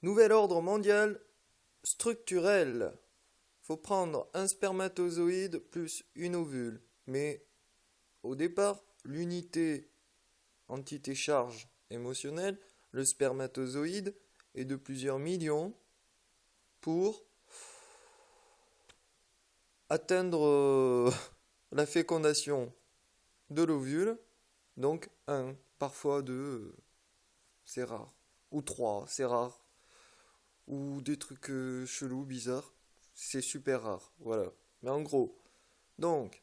Nouvel ordre mondial structurel. Faut prendre un spermatozoïde plus une ovule. Mais au départ, l'unité entité charge émotionnelle, le spermatozoïde, est de plusieurs millions pour atteindre la fécondation de l'ovule. Donc un, parfois deux, c'est rare. Ou trois, c'est rare. Ou des trucs chelous, bizarres. C'est super rare. Voilà. Mais en gros. Donc,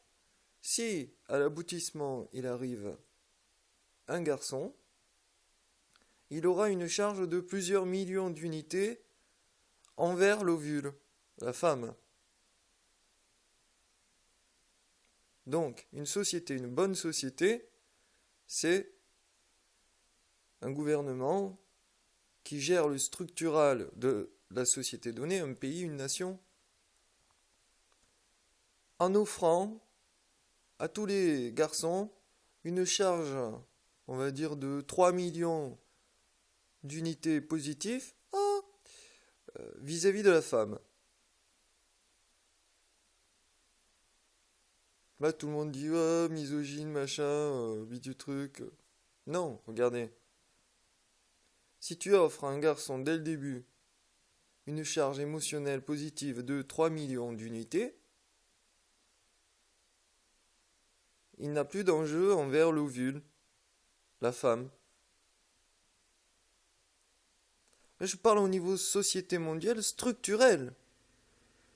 si à l'aboutissement il arrive un garçon, il aura une charge de plusieurs millions d'unités envers l'ovule, la femme. Donc, une société, une bonne société, c'est un gouvernement qui gère le structural de la société donnée, un pays, une nation, en offrant à tous les garçons une charge, on va dire, de 3 millions d'unités positives vis-à-vis de la femme. Là, tout le monde dit, ah, misogyne, machin, du truc. Non, regardez. Si tu offres à un garçon dès le début une charge émotionnelle positive de 3 millions d'unités, il n'a plus d'enjeu envers l'ovule, la femme. Là, je parle au niveau société mondiale structurelle.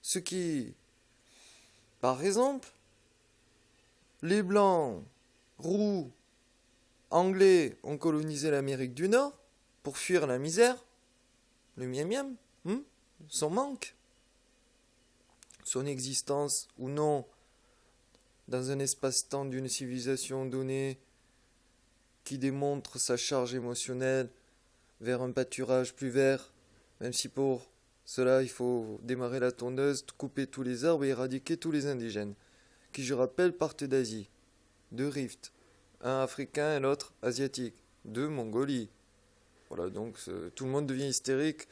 Ce qui, par exemple, les blancs, roux, anglais ont colonisé l'Amérique du Nord pour fuir la misère, le miam miam, son manque, son existence ou non dans un espace-temps d'une civilisation donnée qui démontre sa charge émotionnelle vers un pâturage plus vert, même si pour cela il faut démarrer la tondeuse, couper tous les arbres et éradiquer tous les indigènes, qui je rappelle partent d'Asie, deux rifts, un africain et l'autre asiatique, deux Mongolie. Voilà, donc tout le monde devient hystérique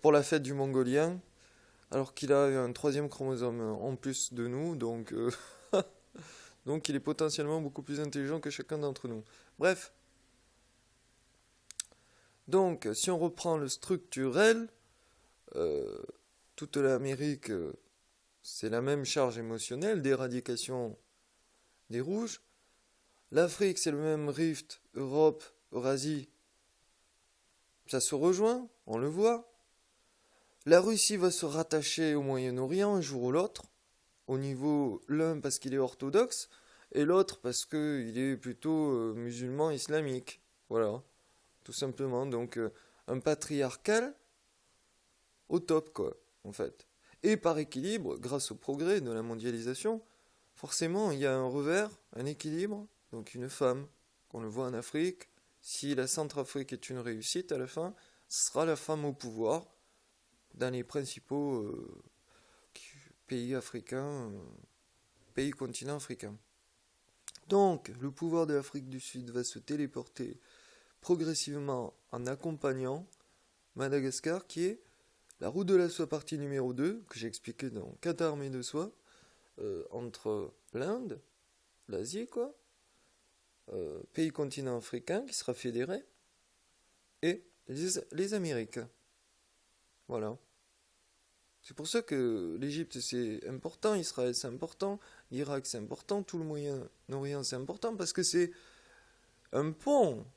pour la fête du Mongolien, alors qu'il a un troisième chromosome en plus de nous, donc il est potentiellement beaucoup plus intelligent que chacun d'entre nous. Bref, donc si on reprend le structurel, euh, toute l'Amérique, c'est la même charge émotionnelle d'éradication des rouges. L'Afrique, c'est le même rift, Europe, Eurasie, ça se rejoint, on le voit. La Russie va se rattacher au Moyen-Orient un jour ou l'autre, au niveau l'un parce qu'il est orthodoxe, et l'autre parce qu'il est plutôt musulman islamique. Voilà, tout simplement. Donc un patriarcal au top, quoi, en fait. Et par équilibre, grâce au progrès de la mondialisation, forcément, il y a un revers, un équilibre. Donc une femme, qu'on le voit en Afrique, si la Centrafrique est une réussite à la fin, ce sera la femme au pouvoir dans les principaux pays africains, pays continents africains. Donc, le pouvoir de l'Afrique du Sud va se téléporter progressivement en accompagnant Madagascar, qui est la route de la soie partie numéro 2, que j'ai expliqué dans 4 armées de soie, entre l'Inde, l'Asie, quoi, pays continent africain qui sera fédéré, et les Amériques. Voilà. C'est pour ça que l'Égypte c'est important, Israël c'est important, l'Irak c'est important, tout le Moyen-Orient c'est important, parce que c'est un pont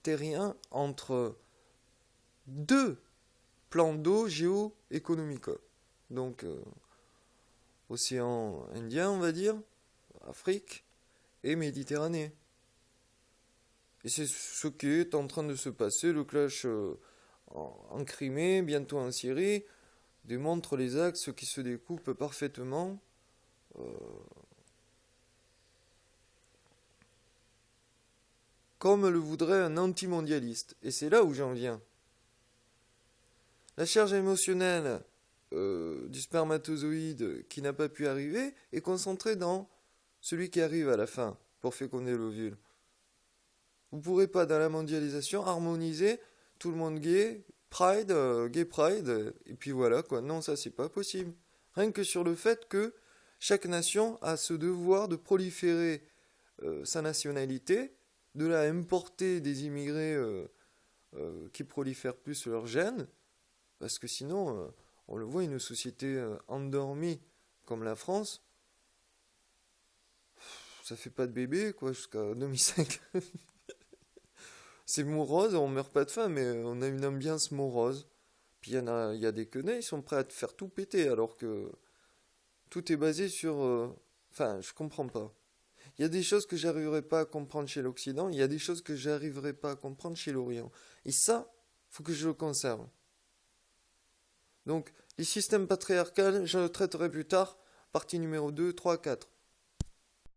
terrien entre deux plans d'eau géoéconomiques. Donc, océan Indien, on va dire, Afrique et Méditerranée. Et c'est ce qui est en train de se passer, le clash en Crimée, bientôt en Syrie, démontre les axes qui se découpent parfaitement. euh, Comme le voudrait un antimondialiste. Et c'est là où j'en viens. La charge émotionnelle du spermatozoïde qui n'a pas pu arriver est concentrée dans celui qui arrive à la fin pour féconder l'ovule. Vous ne pourrez pas, dans la mondialisation, harmoniser tout le monde gay, Pride, Gay Pride, et puis voilà quoi. Non, ça c'est pas possible. Rien que sur le fait que chaque nation a ce devoir de proliférer sa nationalité, de la importer des immigrés qui prolifèrent plus leurs gènes, parce que sinon, on le voit, une société endormie comme la France, ça fait pas de bébé quoi jusqu'à 2005. C'est morose, on meurt pas de faim, mais on a une ambiance morose. Puis il y a des quenets, ils sont prêts à te faire tout péter, alors que tout est basé sur... Enfin, je comprends pas. Il y a des choses que j'arriverai pas à comprendre chez l'Occident, il y a des choses que j'arriverai pas à comprendre chez l'Orient. Et ça, faut que je le conserve. Donc, les systèmes patriarcaux, je le traiterai plus tard, partie numéro 2, 3, 4.